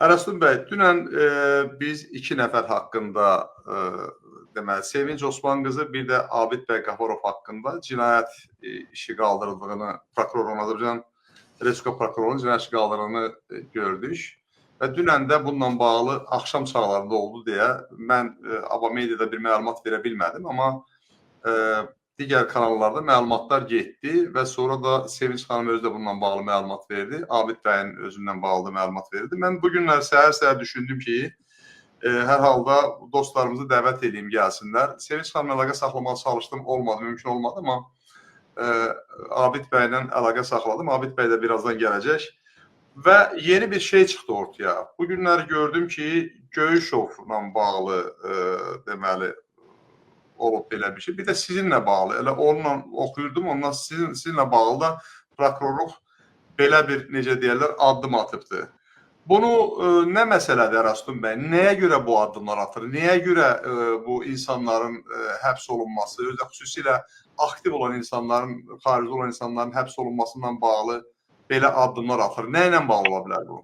Ərəstun bəy, dünən biz iki nəfər haqqında, deməli, Sevinç Osman qızı, bir də Abid bəy Qafarov haqqında cinayət işi qaldırıldığını, prokurorun, Azərbaycan Respublika prokurorunun cinayət işi qaldırıldığını gördük. Və dünən də bununla bağlı axşam çağlarında oldu deyə mən ABA mediada bir məlumat verə bilmədim, amma digər kanallarda məlumatlar getdi və sonra da Sevinç xanım özü də bununla bağlı məlumat verdi. Abid bəyin özündən bağlı məlumat verdi. Mən bu günlər səhər-səhər düşündüm ki, hər halda dostlarımızı dəvət edeyim, gəlsinlər. Sevinç xanımla əlaqə saxlamağa çalışdım, olmadı, mümkün olmadı, amma Abid bəylə əlaqə saxladım. Abid bəy də birazdan gələcək. Və yeni bir şey çıxdı ortaya. Bu günlər gördüm ki, Göyüşovla bağlı deməli olub belə bir şey. Bir də sizinlə bağlı. Elə onunla oxuyurdum, ondan sizinlə bağlı da prokurorluq belə bir, necə deyərlər, addım atıbdır. Bunu nə məsələdir Ərəstun bəy? Nəyə görə bu addımlar atır? Nəyə görə bu insanların həbs olunması, özdə xüsusilə aktiv olan insanların, xarici olan insanların həbs olunmasından bağlı belə addımlar atır? Nə ilə bağlı ola bilər bu?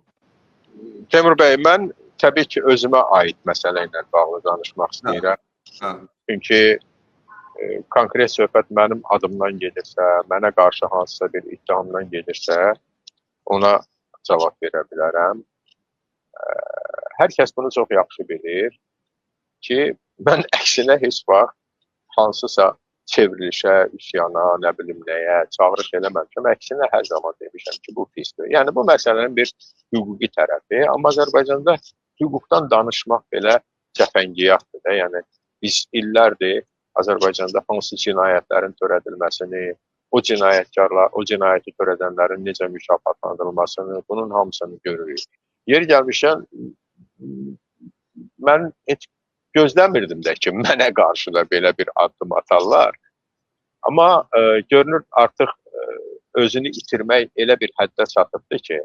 Temur bəy, mən təbii ki, özümə aid məsələ ilə bağlı danışmaq istəyirəm. Çünki konkret söhbət mənim adımdan gedirsə, mənə qarşı hansısa bir iddiamdan gedirsə, ona cavab verə bilərəm. Hər kəs bunu çox yaxşı bilir ki, mən əksinə heç vaxt hansısa çevrilişə, üsyana, nə bilim nəyə çağırış eləməmişəm. Əksinə hər zaman demişəm ki, bu pisdir. Yəni, bu məsələnin bir hüquqi tərəfi. Amma Azərbaycanda hüquqdan danışmaq belə cəfəngiyatdır da. Yəni, biz illərdir Azərbaycanda hansı cinayətlərin törədilməsini, o cinayətkarlar, o cinayəti törədənlərin necə mükafatlandırılmasını, bunun hamısını görürük. Yeri gəlmişkən, mən heç gözləmirdim də ki, mənə qarşı da belə bir addım atarlar. Amma görünür artıq özünü itirmək elə bir həddə çatıbdır ki,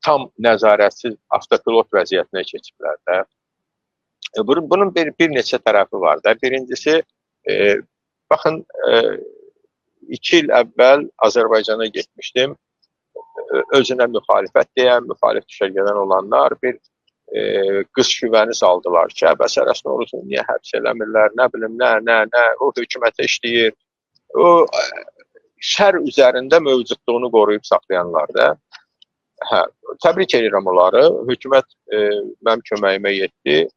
tam nəzarətsiz avtopilot vəziyyətinə keçiblər də. Bunun bir neçə tərəfi var da. Birincisi, baxın, 2 il əvvəl Azərbaycana getmişdim. Özünə müxalifət deyən, müxalif düşərgədən olanlar bir qız şüvəni saldılar ki, bəs Ərəstun Orucunu niyə həbs eləmirlər, nə bilim, nə, o hökumətə işləyir. O, şər üzərində mövcudluğunu qoruyub saxlayanlar da. Təbrik edirəm onları. Hökumət mənim köməyimə yetdi.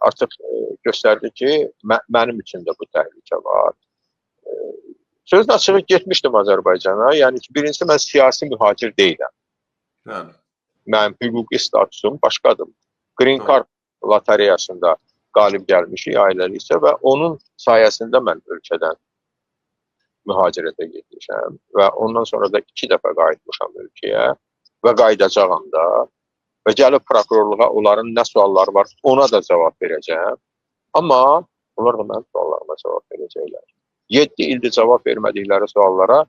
Artıq göstərdi ki, mənim üçün də bu təhlükə var. Sözün açığı getmişdim Azərbaycana. Yəni ki, birincisi mən siyasi mühacir deyiləm. Mənim hüquqi statusum başqadır. Green Card lotereyasında qalib gəlmişik ailəliksə və onun sayəsində mən ölkədən mühacirətə getmişəm və ondan sonra da 2 dəfə qayıtmışam ölkəyə və qayıdacağam da. Və gəlib prokurorluğa onların nə sualları var, ona da cavab verəcəm. Amma onlar da mənim suallarıma cavab verəcəklər. 7 ildir cavab vermədikləri suallara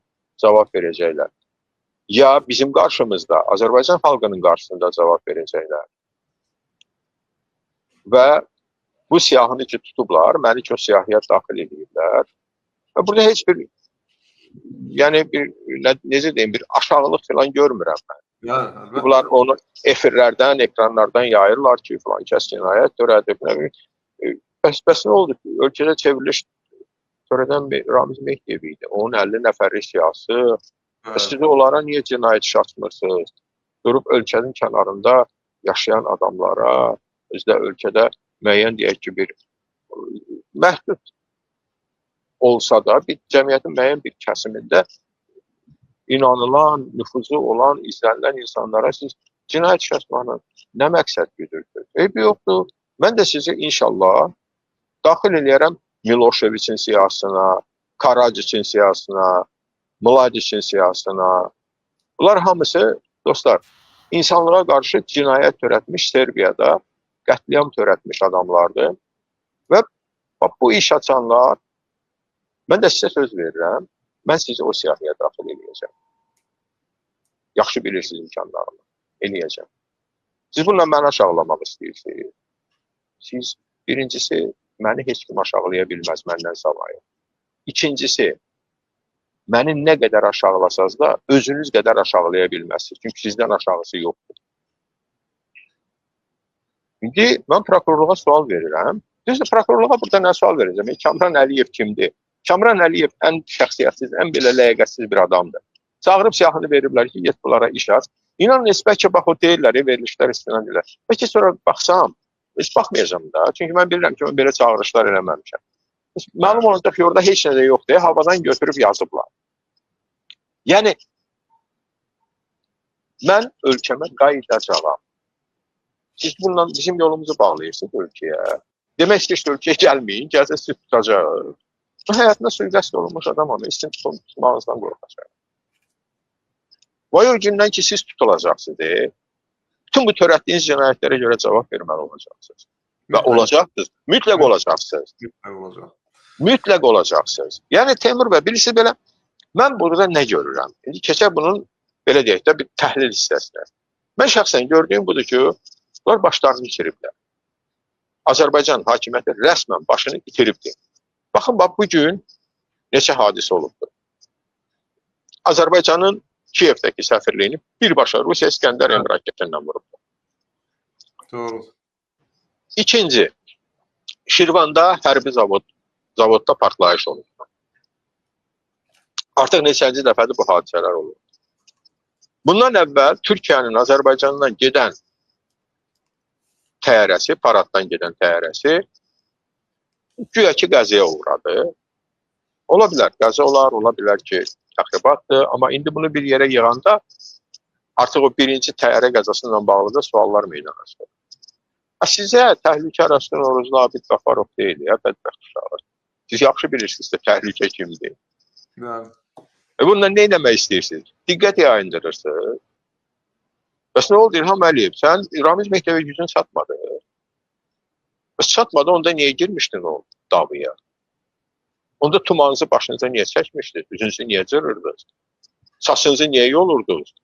cavab verəcəklər. Ya bizim qarşımızda, Azərbaycan xalqının qarşısında cavab verəcəklər. Və bu siyahını ki tutublar, məni ki o siyahıya daxil edirlər. Və burada heç bir, yəni necə deyim, bir aşağılıq falan görmürəm mən. Bunlar onu efirlərdən, ekranlardan yayırlar ki, falan kəs cinayət törədib. Bəs nə oldu ki, ölkədə çevriliş törədən Ramiz Mehdiyev idi. Onun 50 nəfərlik siyasi. Siz onlara niyə cinayət iş açmırsınız? Durub ölkənin kənarında yaşayan adamlara, özdə ölkədə müəyyən deyək ki, bir məhdud olsa da, bir cəmiyyətin müəyyən bir kəsimində inanılan, nüfuzu olan, izlənilən insanlara siz cinayət iş açmaqla nə məqsəd güdürsünüz? Yoxdur. Mən də sizi inşallah daxil eləyərəm Miloševiçin siyasına, Karadziçin siyasına, Mladiçin siyasına. Bunlar hamısı, dostlar, insanlığa qarşı cinayət törətmiş Serbiyada, qətliam törətmiş adamlardır. Və bu iş açanlar, mən də sizə söz verirəm, mən sizi o siyahıya daxil eləyəcəm. Yaxşı bilirsiniz imkanlarını, eləyəcəm. Siz bununla məni aşağılamaq istəyirsiniz. Siz, birincisi, məni heç kim aşağılaya bilməz məndən savayı. İkincisi, məni nə qədər aşağılasaz da, özünüz qədər aşağılaya bilməzsiniz. Çünki sizdən aşağısı yoxdur. İndi mən prokurorluğa sual verirəm. Düzdür, prokurorluğa burada nə sual verəcəm? Kamran Əliyev kimdir? Kamran Əliyev ən şəxsiyyətsiz, ən belə ləyaqətsiz bir adamdır. Çağırıb siyahını veriblər ki, get bunlara iş aç. İnanın, bəlkə bax o deyirlər, verilişlər istinad edirlər. Bəlkə sonra baxsam, heç baxmayacam da. Çünki mən bilirəm ki, mən belə çağırışlar eləməmişəm. Məlum olacaq ki, orada heç nə də yoxdur. Havadan götürüb yazıblar. Yəni, mən ölkəmə qayıdacağam. Siz bununla bizim yolumuzu bağlayırsınız ölkəyə. Demək istəyirsə ölkəyə gəlməyin, gəlsə sizi tutacaq. Həyatında suiqəst olunmuş adam onu istin tutmağınızdan qorxacaq. Vay o gündən ki, siz tutulacaqsınız, bütün bu törətdiyiniz cinayətlərə görə cavab verməli olacaqsınız. Və olacaqsınız, mütləq olacaqsınız. Mütləq olacaq. Mütləq olacaqsınız. Yəni, Teymur bəy, bilirsiniz belə, mən burada nə görürəm? İndi keçək bunun, belə deyək də, bir təhlil hissəsinə. Mən şəxsən gördüyüm budur ki, bunlar başlarını itiriblər. Azərbaycan hakimiyyəti rəsmən başını itiribdir. Baxın, bax, bugün neçə hadisə olubdur. Azərbaycanın Kiyevdəki səfirliyini birbaşa Rusiya İskəndər M raketindən vurubdur. Doğru. İkinci, Şirvanda hərbi zavodda partlayış olubdur. Artıq neçənci dəfədir bu hadisələr olur. Bundan əvvəl Türkiyənin Azərbaycandan gedən təyyarəsi, paraddan gedən təyyarəsi güya ki, qəziyə uğradı. Ola bilər, qəzi olar, ola bilər ki, təxribatdır. Amma indi bunu bir yerə yığanda artıq o birinci təyyarə qəzasıyla bağlı da suallar meydana çıxır. Sizə təhlükə arasında Oğuzlu Abid Qafarov deyil, bədbəxt uşaqlar. Siz yaxşı bilirsiniz də təhlükə kimdir. Bununla nə eləmək istəyirsiniz? Diqqət yayındırırsınız. Bəs nə oldu İlham Əliyev? Sən Ramiz Mehdəvə gücün çatmadı. Bəs çatmadı, onda niyə girmişdin o davaya? Onda tumanınızı başınıza niyə çəkmişdiniz? Üzünüzü niyə cırırdınız? Saçınızı niyə yolurdunuz?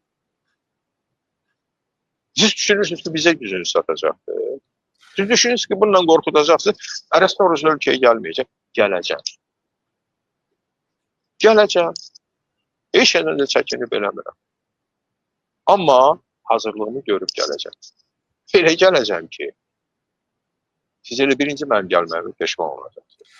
Siz düşünürsünüz ki, bizə gücünüz satacaqdır. Siz düşünürsünüz ki, bununla qorxudacaqsınız. Ərəstan Oruclu ölkəyə gəlməyəcək. Gələcəm. Gələcəm. Heç yerdən də çəkinib eləmirəm. Amma hazırlığımı görüb gələcəm. Elə gələcəm ki, siz elə birinci mənim gəlməyimi peşman olacaqsınız.